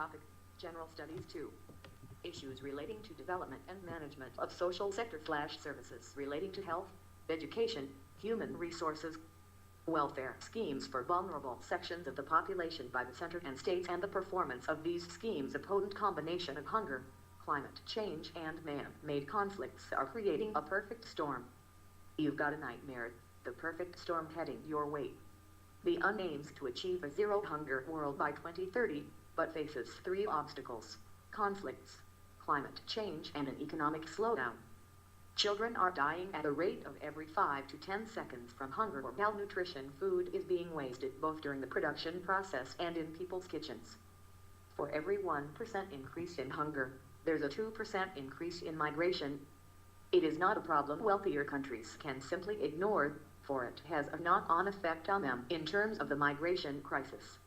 Topic: General Studies 2. Issues relating to development and management of social sector / services relating to health, education, human resources, welfare schemes for vulnerable sections of the population by the center and states, and the performance of these schemes. A potent combination of hunger, climate change, and man-made conflicts are creating a perfect storm. You've got a nightmare, the perfect storm heading your way. The UN aims to achieve a zero hunger world by 2030, but faces three obstacles: conflicts, climate change, and an economic slowdown. Children are dying at a rate of every 5 to 10 seconds from hunger or malnutrition. Food is being wasted both during the production process and in people's kitchens. For every 1% increase in hunger, there's a 2% increase in migration. It is not a problem wealthier countries can simply ignore, for it has a knock-on effect on them in terms of the migration crisis.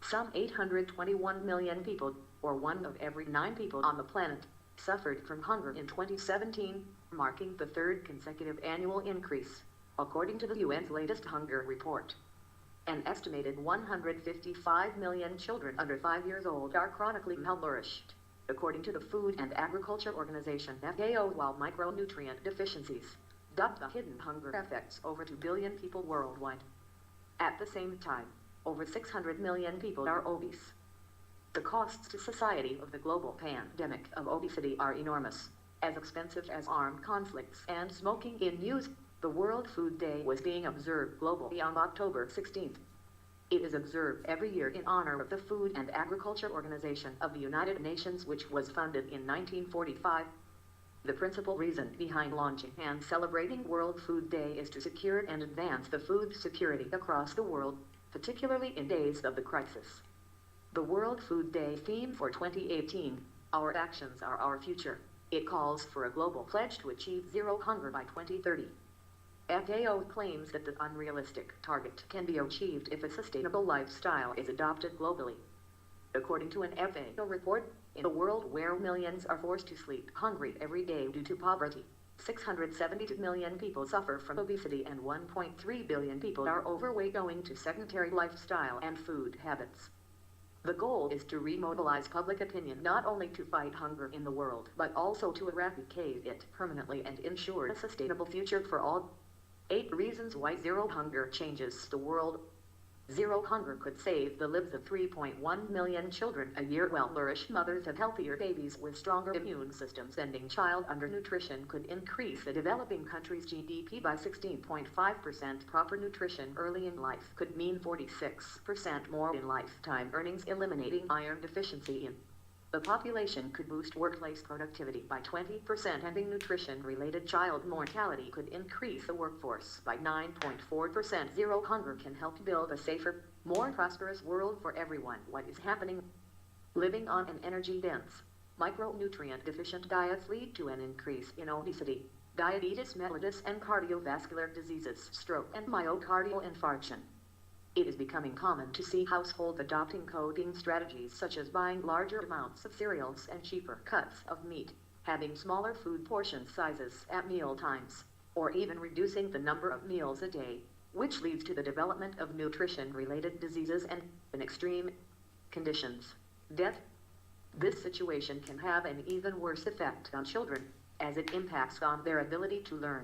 Some 821 million people, or 1 of every 9 people on the planet, suffered from hunger in 2017, marking the third consecutive annual increase, according to the UN's latest hunger report. An estimated 155 million children under 5 years old are chronically malnourished, according to the Food and Agriculture Organization (FAO), while micronutrient deficiencies, dubbed the hidden hunger, affects over 2 billion people worldwide. At the same time, over 600 million people are obese. The costs to society of the global pandemic of obesity are enormous, as expensive as armed conflicts and smoking in news. The World Food Day was being observed globally on October 16th. It is observed every year in honor of the Food and Agriculture Organization of the United Nations, which was founded in 1945. The principal reason behind launching and celebrating World Food Day is to secure and advance the food security across the world, particularly in days of the crisis. The World Food Day theme for 2018, Our Actions Are Our Future. It calls for a global pledge to achieve zero hunger by 2030. FAO claims that the unrealistic target can be achieved if a sustainable lifestyle is adopted globally. According to an FAO report, in a world where millions are forced to sleep hungry every day due to poverty, 672 million people suffer from obesity and 1.3 billion people are overweight owing to sedentary lifestyle and food habits. The goal is to remobilize public opinion not only to fight hunger in the world, but also to eradicate it permanently and ensure a sustainable future for all. 8 reasons why zero hunger changes the world. Zero hunger could save the lives of 3.1 million children a year. Well-nourished mothers have healthier babies with stronger immune systems. Ending child undernutrition could increase a developing country's GDP by 16.5%. Proper nutrition early in life could mean 46% more in lifetime earnings. Eliminating iron deficiency in the population could boost workplace productivity by 20%. Ending nutrition-related child mortality could increase the workforce by 9.4%. Zero hunger can help build a safer, more prosperous world for everyone. What is happening? Living on an energy-dense, micronutrient-deficient diets lead to an increase in obesity, diabetes mellitus, and cardiovascular diseases, stroke, and myocardial infarction. It is becoming common to see households adopting coping strategies such as buying larger amounts of cereals and cheaper cuts of meat, having smaller food portion sizes at meal times, or even reducing the number of meals a day, which leads to the development of nutrition-related diseases and, in extreme conditions, death. This situation can have an even worse effect on children, as it impacts on their ability to learn.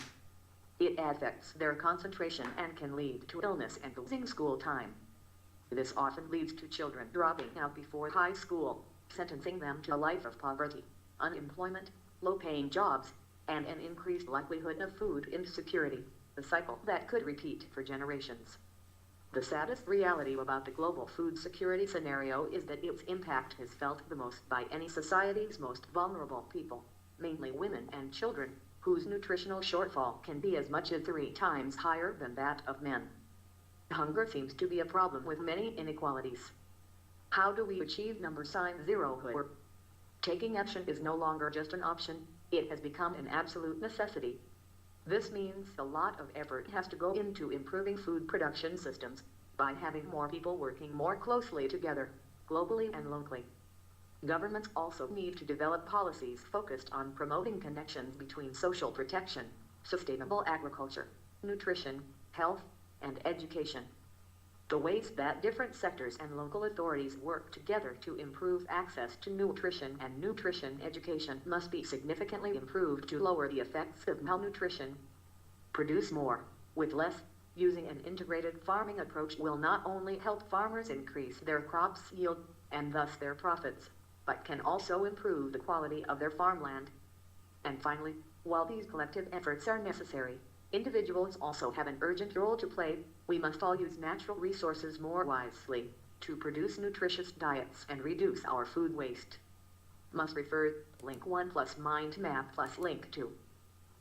It affects their concentration and can lead to illness and losing school time. This often leads to children dropping out before high school, sentencing them to a life of poverty, unemployment, low-paying jobs, and an increased likelihood of food insecurity, a cycle that could repeat for generations. The saddest reality about the global food security scenario is that its impact is felt the most by any society's most vulnerable people, mainly women and children, whose nutritional shortfall can be as much as 3 times higher than that of men. Hunger seems to be a problem with many inequalities. How do we achieve number sign zerohood? Taking action is no longer just an option, it has become an absolute necessity. This means a lot of effort has to go into improving food production systems, by having more people working more closely together, globally and locally. Governments also need to develop policies focused on promoting connections between social protection, sustainable agriculture, nutrition, health, and education. The ways that different sectors and local authorities work together to improve access to nutrition and nutrition education must be significantly improved to lower the effects of malnutrition. Produce more, with less. Using an integrated farming approach will not only help farmers increase their crops' yield, and thus their profits, but can also improve the quality of their farmland. And finally, while these collective efforts are necessary, individuals also have an urgent role to play. We must all use natural resources more wisely to produce nutritious diets and reduce our food waste. Must refer, link 1 plus mind map plus link 2.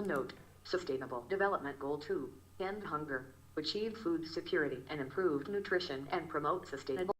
Note, Sustainable Development Goal 2, end hunger, achieve food security and improved nutrition and promote sustainable